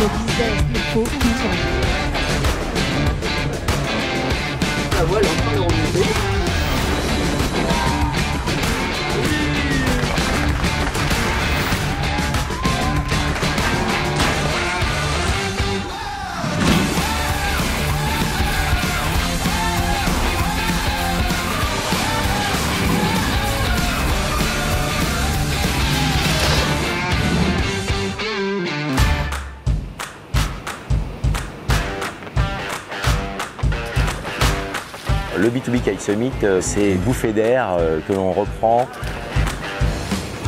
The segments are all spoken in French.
Le business, il faut comprendre. La voile est en train de remonter. Le B2B Kite Summit, c'est une bouffée d'air que l'on reprend.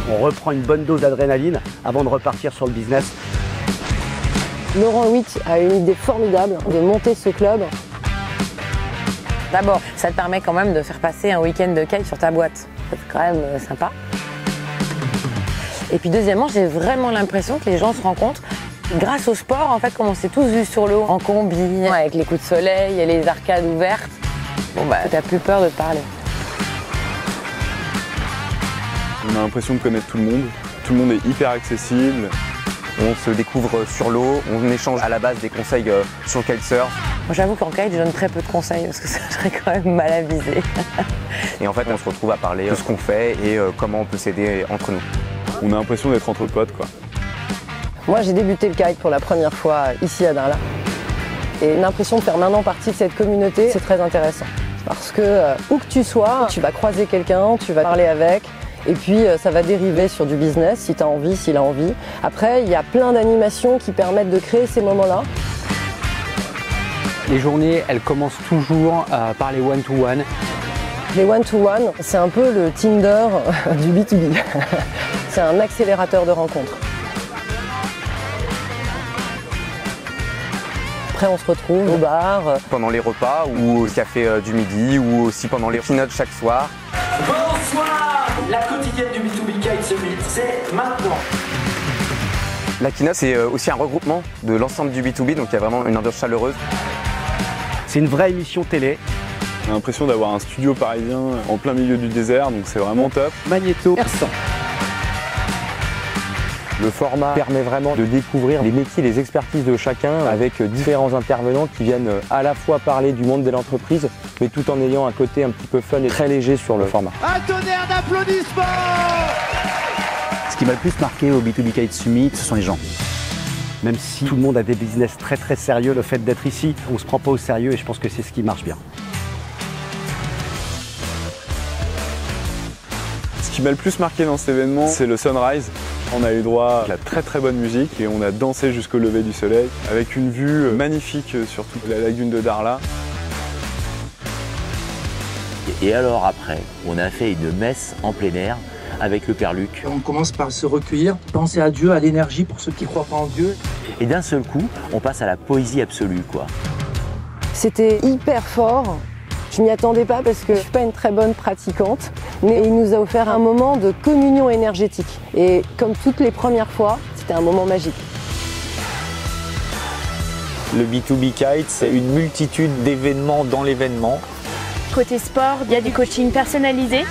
On reprend une bonne dose d'adrénaline avant de repartir sur le business. Laurent Witt a une idée formidable de monter ce club. D'abord, ça te permet quand même de faire passer un week-end de kite sur ta boîte. C'est quand même sympa. Et puis deuxièmement, j'ai vraiment l'impression que les gens se rencontrent grâce au sport, en fait, comme on s'est tous vus sur l'eau, en combi, avec les coups de soleil et les arcades ouvertes. Bon bah, t'as plus peur de te parler. On a l'impression de connaître tout le monde est hyper accessible. On se découvre sur l'eau, on échange à la base des conseils sur le kitesurf. Moi j'avoue qu'en kite, je donne très peu de conseils parce que ça serait quand même mal avisé. Et en fait, on se retrouve à parler de ce qu'on fait et comment on peut s'aider entre nous. On a l'impression d'être entre potes, quoi. Moi j'ai débuté le kite pour la première fois ici à Darla. Et l'impression de faire maintenant partie de cette communauté, c'est très intéressant. Parce que où que tu sois, tu vas croiser quelqu'un, tu vas parler avec, et puis ça va dériver sur du business si tu as envie, s'il a envie. Après, il y a plein d'animations qui permettent de créer ces moments-là. Les journées, elles commencent toujours par les one-to-one. Les one-to-one, c'est un peu le Tinder du B2B. C'est un accélérateur de rencontres. Après, on se retrouve au bar. Pendant les repas ou au café du midi ou aussi pendant les keynotes chaque soir. Bonsoir. La quotidienne du B2B Kite Summit, c'est maintenant. La keynote, c'est aussi un regroupement de l'ensemble du B2B, donc il y a vraiment une ambiance chaleureuse. C'est une vraie émission télé. On a l'impression d'avoir un studio parisien en plein milieu du désert, donc c'est vraiment top. Magnéto. Persan. Le format permet vraiment de découvrir les métiers, les expertises de chacun avec différents intervenants qui viennent à la fois parler du monde de l'entreprise, mais tout en ayant un côté un petit peu fun et très léger sur le format. Un tonnerre d'applaudissements. Ce qui m'a le plus marqué au B2B Kite Summit, ce sont les gens. Même si tout le monde a des business très très sérieux, le fait d'être ici, on ne se prend pas au sérieux et je pense que c'est ce qui marche bien. Ce qui m'a le plus marqué dans cet événement, c'est le sunrise. On a eu droit à la très très bonne musique et on a dansé jusqu'au lever du soleil avec une vue magnifique sur toute la lagune de Darla. Et alors après, on a fait une messe en plein air avec le Père Luc. On commence par se recueillir, penser à Dieu, à l'énergie pour ceux qui ne croient pas en Dieu. Et d'un seul coup, on passe à la poésie absolue, quoi. C'était hyper fort. Je m'y attendais pas parce que je suis pas une très bonne pratiquante, mais il nous a offert un moment de communion énergétique. Et comme toutes les premières fois, c'était un moment magique. Le B2B Kite, c'est une multitude d'événements dans l'événement. Côté sport, il y a du coaching personnalisé.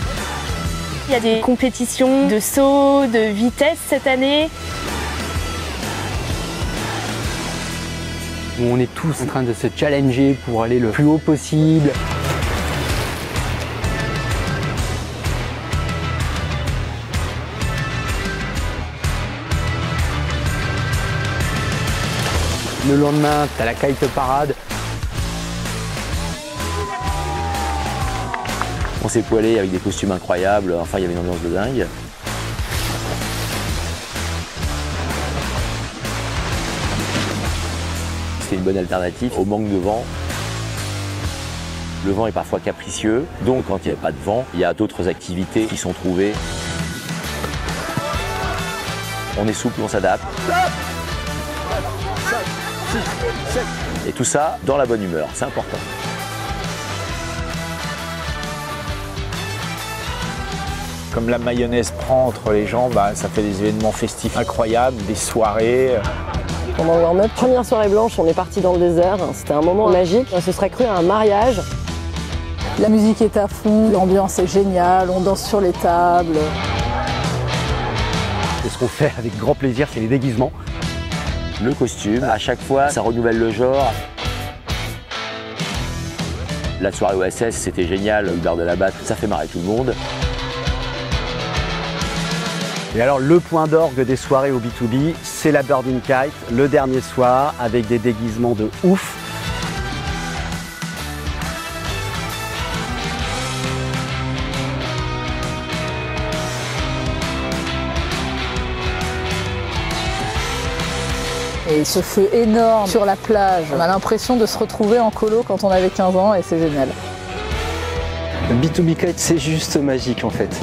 Il y a des compétitions de saut, de vitesse cette année. On est tous en train de se challenger pour aller le plus haut possible. Le lendemain, t'as la kite parade. On s'est poilé avec des costumes incroyables, enfin il y avait une ambiance de dingue. C'était une bonne alternative au manque de vent. Le vent est parfois capricieux, donc quand il n'y a pas de vent, il y a d'autres activités qui sont trouvées. On est souple, on s'adapte. Et tout ça dans la bonne humeur, c'est important. Comme la mayonnaise prend entre les gens, ça fait des événements festifs incroyables, des soirées. Pendant notre première soirée blanche, on est parti dans le désert. C'était un moment magique. On se serait cru à un mariage. La musique est à fond, l'ambiance est géniale, on danse sur les tables. Et ce qu'on fait avec grand plaisir, c'est les déguisements. le costume. À chaque fois, ça renouvelle le genre. La soirée OSS, c'était génial. Hubert de la Batte, ça fait marrer tout le monde. Et alors le point d'orgue des soirées au B2B, c'est la Birding Kite, le dernier soir, avec des déguisements de ouf. Et ce feu énorme sur la plage, on a l'impression de se retrouver en colo quand on avait 15 ans et c'est génial. Le B2B Kite, c'est juste magique en fait.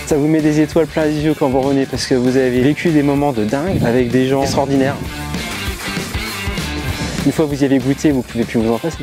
Ça vous met des étoiles plein les yeux quand vous revenez parce que vous avez vécu des moments de dingue avec des gens extraordinaires. Une fois que vous y avez goûté, vous ne pouvez plus vous en passer.